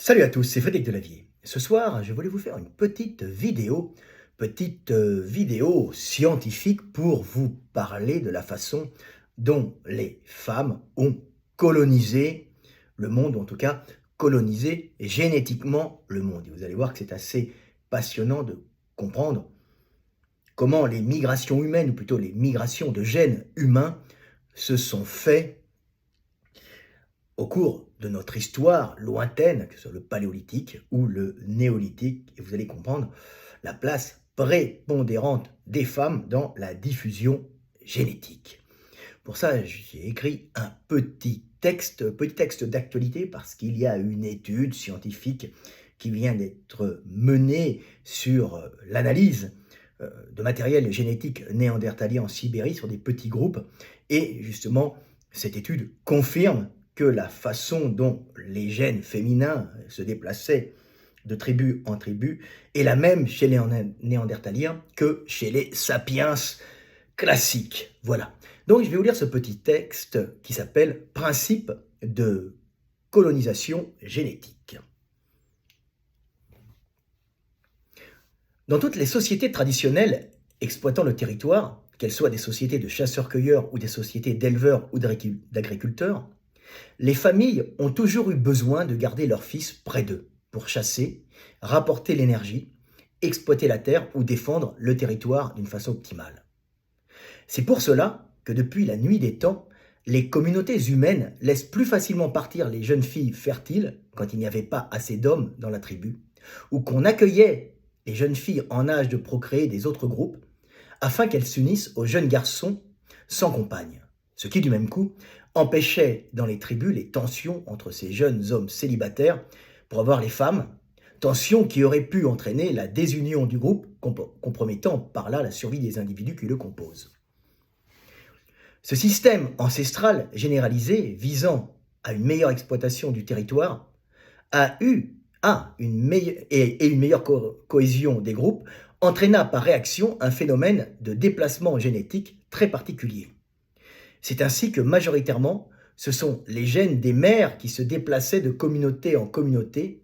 Salut à tous, c'est Frédéric Delavier. Ce soir, je voulais vous faire une petite vidéo scientifique pour vous parler de la façon dont les femmes ont colonisé le monde, ou en tout cas colonisé génétiquement le monde. Et vous allez voir que c'est assez passionnant de comprendre comment les migrations humaines, ou plutôt les migrations de gènes humains, se sont faites au cours de notre histoire lointaine, que ce soit le paléolithique ou le néolithique, et vous allez comprendre la place prépondérante des femmes dans la diffusion génétique. Pour ça, j'ai écrit un petit texte d'actualité parce qu'il y a une étude scientifique qui vient d'être menée sur l'analyse de matériel génétique néandertalien en Sibérie sur des petits groupes. Et justement, cette étude confirme que la façon dont les gènes féminins se déplaçaient de tribu en tribu est la même chez les néandertaliens que chez les sapiens classiques. Voilà. Donc je vais vous lire ce petit texte qui s'appelle « Principe de colonisation génétique ». Dans toutes les sociétés traditionnelles exploitant le territoire, qu'elles soient des sociétés de chasseurs-cueilleurs ou des sociétés d'éleveurs ou d'agriculteurs, les familles ont toujours eu besoin de garder leurs fils près d'eux pour chasser, rapporter l'énergie, exploiter la terre ou défendre le territoire d'une façon optimale. C'est pour cela que depuis la nuit des temps, les communautés humaines laissent plus facilement partir les jeunes filles fertiles quand il n'y avait pas assez d'hommes dans la tribu, ou qu'on accueillait les jeunes filles en âge de procréer des autres groupes afin qu'elles s'unissent aux jeunes garçons sans compagne, ce qui du même coup empêchait dans les tribus les tensions entre ces jeunes hommes célibataires pour avoir les femmes, tensions qui auraient pu entraîner la désunion du groupe, compromettant par là la survie des individus qui le composent. Ce système ancestral généralisé visant à une meilleure exploitation du territoire a une meilleure cohésion des groupes entraîna par réaction un phénomène de déplacement génétique très particulier. C'est ainsi que majoritairement, ce sont les gènes des mères qui se déplaçaient de communauté en communauté,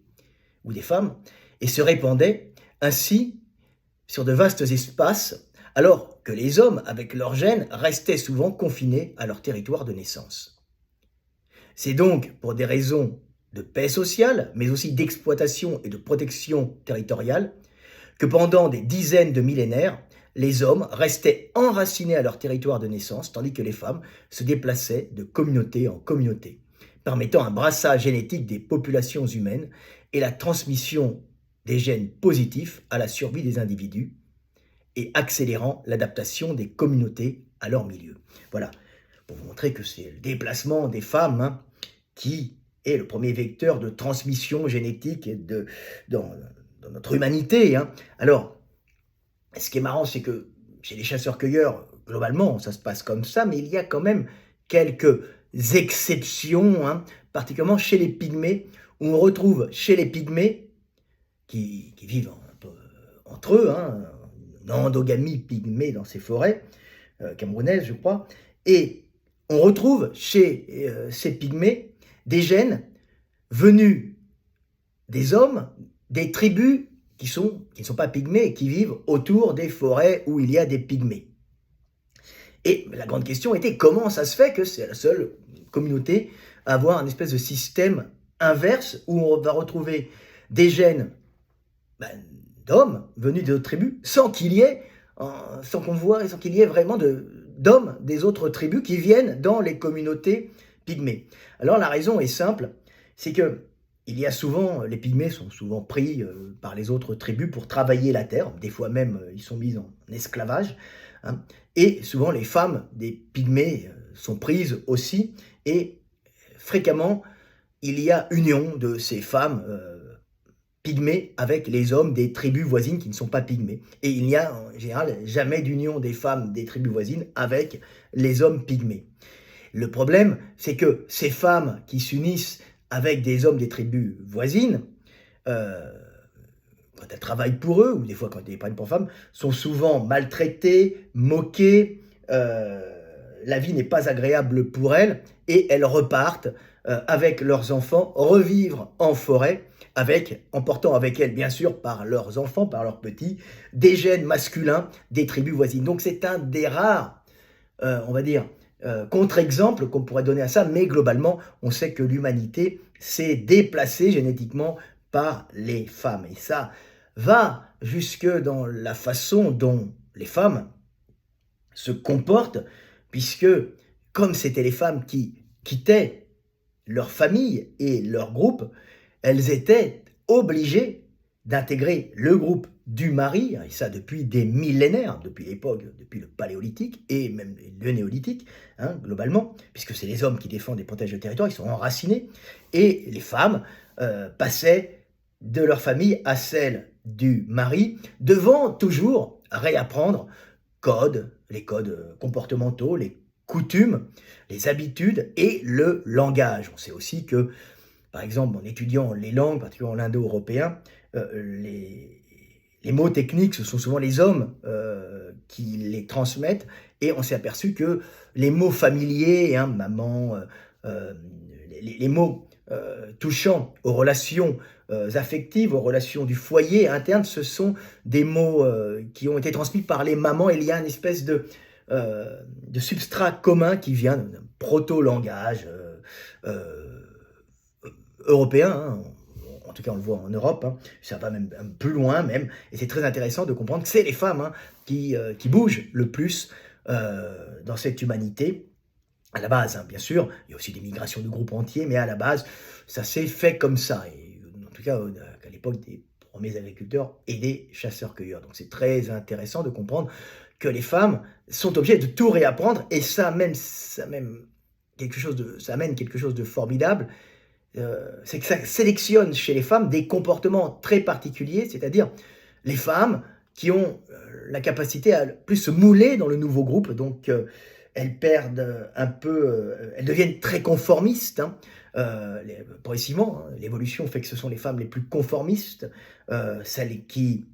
ou des femmes, et se répandaient ainsi sur de vastes espaces, alors que les hommes, avec leurs gènes, restaient souvent confinés à leur territoire de naissance. C'est donc pour des raisons de paix sociale, mais aussi d'exploitation et de protection territoriale, que pendant des dizaines de millénaires, les hommes restaient enracinés à leur territoire de naissance, tandis que les femmes se déplaçaient de communauté en communauté, permettant un brassage génétique des populations humaines et la transmission des gènes positifs à la survie des individus et accélérant l'adaptation des communautés à leur milieu. Voilà, pour vous montrer que c'est le déplacement des femmes qui est le premier vecteur de transmission génétique dans notre humanité. Alors, ce qui est marrant, c'est que chez les chasseurs-cueilleurs, globalement, ça se passe comme ça, mais il y a quand même quelques exceptions, particulièrement chez les pygmées, où on retrouve chez les pygmées, qui vivent un peu entre eux, une endogamie pygmée dans ces forêts camerounaises, je crois, et on retrouve chez ces pygmées des gènes venus des hommes, des tribus qui ne sont pas pygmées et qui vivent autour des forêts où il y a des pygmées. Et la grande question était comment ça se fait que c'est la seule communauté à avoir un espèce de système inverse où on va retrouver des gènes d'hommes venus d'autres tribus sans qu'il y ait vraiment d'hommes des autres tribus qui viennent dans les communautés pygmées. Alors la raison est simple, c'est que les pygmées sont souvent pris par les autres tribus pour travailler la terre, des fois même ils sont mis en esclavage, et souvent les femmes des pygmées sont prises aussi, et fréquemment il y a union de ces femmes pygmées avec les hommes des tribus voisines qui ne sont pas pygmées. Et il n'y a en général jamais d'union des femmes des tribus voisines avec les hommes pygmées. Le problème, c'est que ces femmes qui s'unissent avec des hommes des tribus voisines, quand elles travaillent pour eux, ou des fois quand elles prennent pour femmes, sont souvent maltraitées, moquées, la vie n'est pas agréable pour elles, et elles repartent avec leurs enfants, revivre en forêt, emportant avec elles, bien sûr, par leurs enfants, par leurs petits, des gènes masculins des tribus voisines. Donc c'est un des rares, on va dire, contre-exemples qu'on pourrait donner à ça, mais globalement, on sait que l'humanité s'est déplacée génétiquement par les femmes. Et ça va jusque dans la façon dont les femmes se comportent, puisque comme c'était les femmes qui quittaient leur famille et leur groupe, elles étaient obligées d'intégrer le groupe du mari, et ça depuis des millénaires, depuis l'époque, depuis le paléolithique et même le néolithique, globalement, puisque c'est les hommes qui défendent et protègent le territoire, ils sont enracinés, et les femmes passaient de leur famille à celle du mari, devant toujours réapprendre les codes comportementaux, les coutumes, les habitudes et le langage. On sait aussi que, par exemple, en étudiant les langues, particulièrement l'indo-européen, les mots techniques, ce sont souvent les hommes qui les transmettent, et on s'est aperçu que les mots familiers, maman, les mots touchant aux relations affectives, aux relations du foyer interne, ce sont des mots qui ont été transmis par les mamans. Il y a une espèce de substrat commun qui vient d'un proto-langage européen, en tout cas on le voit en Europe, ça va même un peu plus loin même, et c'est très intéressant de comprendre que c'est les femmes qui bougent le plus dans cette humanité. À la base, bien sûr, il y a aussi des migrations de groupes entiers, mais à la base, ça s'est fait comme ça, et en tout cas à l'époque des premiers agriculteurs et des chasseurs-cueilleurs. Donc c'est très intéressant de comprendre que les femmes sont obligées de tout réapprendre, et ça amène quelque chose de formidable. C'est que ça sélectionne chez les femmes des comportements très particuliers, c'est-à-dire les femmes qui ont la capacité à plus se mouler dans le nouveau groupe, donc elles perdent un peu, elles deviennent très conformistes, progressivement, l'évolution fait que ce sont les femmes les plus conformistes, celles qui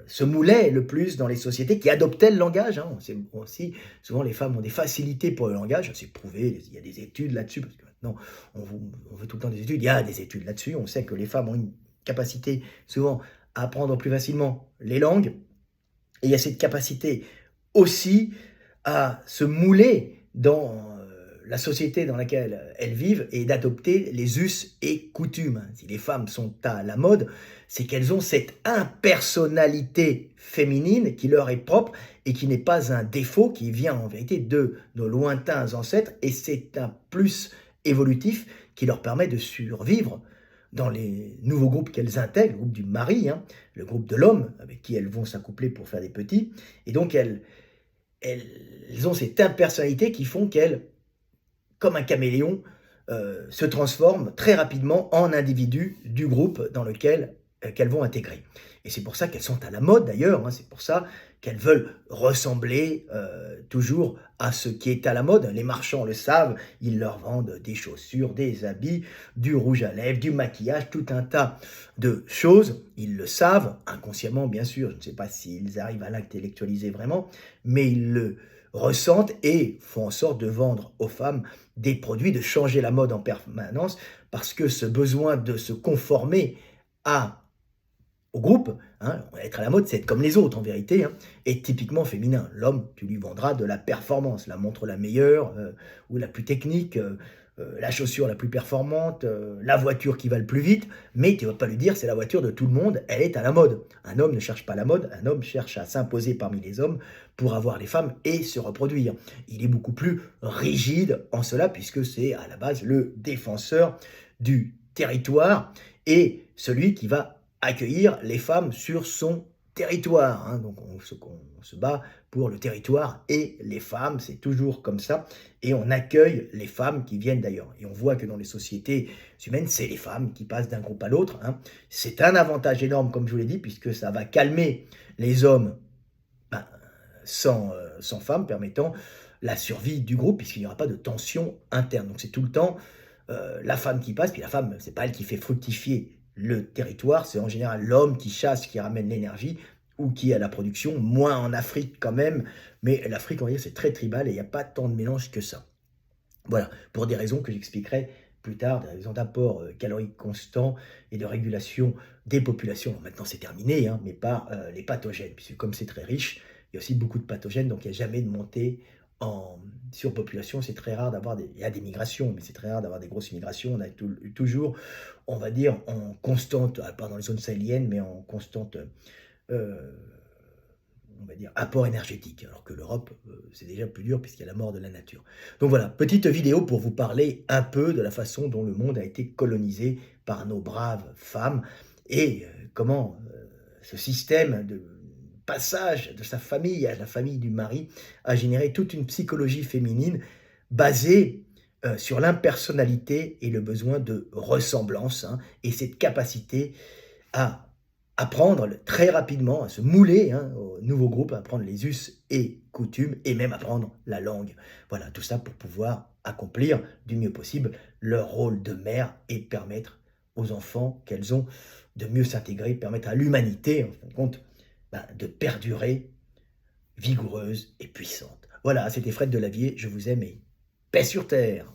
se moulaient le plus dans les sociétés, qui adoptaient le langage. C'est aussi, souvent les femmes ont des facilités pour le langage, c'est prouvé, il y a des études là-dessus, parce que maintenant on veut tout le temps des études, il y a des études là-dessus, on sait que les femmes ont une capacité souvent à apprendre plus facilement les langues, et il y a cette capacité aussi à se mouler dans la société dans laquelle elles vivent et d'adopter les us et coutumes. Si les femmes sont à la mode, c'est qu'elles ont cette impersonnalité féminine qui leur est propre et qui n'est pas un défaut, qui vient en vérité de nos lointains ancêtres, et c'est un plus évolutif qui leur permet de survivre dans les nouveaux groupes qu'elles intègrent, le groupe du mari, le groupe de l'homme avec qui elles vont s'accoupler pour faire des petits, et donc elles ont cette impersonnalité qui font qu'elles, comme un caméléon, se transforment très rapidement en individus du groupe dans lequel qu'elles vont intégrer. Et c'est pour ça qu'elles sont à la mode d'ailleurs, c'est pour ça qu'elles veulent ressembler toujours à ce qui est à la mode. Les marchands le savent, ils leur vendent des chaussures, des habits, du rouge à lèvres, du maquillage, tout un tas de choses. Ils le savent, inconsciemment bien sûr, je ne sais pas s'ils arrivent à l'intellectualiser vraiment, mais ils le ressentent et font en sorte de vendre aux femmes des produits, de changer la mode en permanence, parce que ce besoin de se conformer au groupe, être à la mode, c'est être comme les autres en vérité, est typiquement féminin. L'homme, tu lui vendras de la performance, la montre la meilleure ou la plus technique, la chaussure la plus performante, la voiture qui va le plus vite, mais tu ne vas pas lui dire c'est la voiture de tout le monde, elle est à la mode. Un homme ne cherche pas la mode, un homme cherche à s'imposer parmi les hommes pour avoir les femmes et se reproduire. Il est beaucoup plus rigide en cela, puisque c'est à la base le défenseur du territoire et celui qui va accueillir les femmes sur son territoire. Donc on se bat pour le territoire et les femmes, c'est toujours comme ça, et on accueille les femmes qui viennent d'ailleurs. Et on voit que dans les sociétés humaines, c'est les femmes qui passent d'un groupe à l'autre. C'est un avantage énorme, comme je vous l'ai dit, puisque ça va calmer les hommes sans femmes, permettant la survie du groupe, puisqu'il n'y aura pas de tension interne. Donc c'est tout le temps la femme qui passe, puis la femme, c'est pas elle qui fait fructifier le territoire, c'est en général l'homme qui chasse, qui ramène l'énergie, ou qui a la production, moins en Afrique quand même, mais l'Afrique, on va dire, c'est très tribal et il n'y a pas tant de mélange que ça. Voilà, pour des raisons que j'expliquerai plus tard, des raisons d'apport calorique constant et de régulation des populations. Alors maintenant, c'est terminé, hein, mais pas les pathogènes, puisque comme c'est très riche, il y a aussi beaucoup de pathogènes, donc il n'y a jamais de montée en surpopulation. C'est très rare d'avoir des... Il y a des migrations, mais c'est très rare d'avoir des grosses migrations. On a toujours, on va dire, en constante, pas dans les zones sahéliennes, mais en constante euh, on va dire, apport énergétique, alors que l'Europe, c'est déjà plus dur puisqu'il y a la mort de la nature. Donc voilà, petite vidéo pour vous parler un peu de la façon dont le monde a été colonisé par nos braves femmes et comment ce système de passage de sa famille à la famille du mari a généré toute une psychologie féminine basée sur l'impersonnalité et le besoin de ressemblance, hein, et cette capacité à apprendre très rapidement, à se mouler, hein, au nouveau groupe, à apprendre les us et coutumes et même apprendre la langue. Voilà, tout ça pour pouvoir accomplir du mieux possible leur rôle de mère et permettre aux enfants qu'elles ont de mieux s'intégrer, permettre à l'humanité, en fin de compte, de perdurer vigoureuse et puissante. Voilà, c'était Fred Delavier, je vous aime et paix sur terre.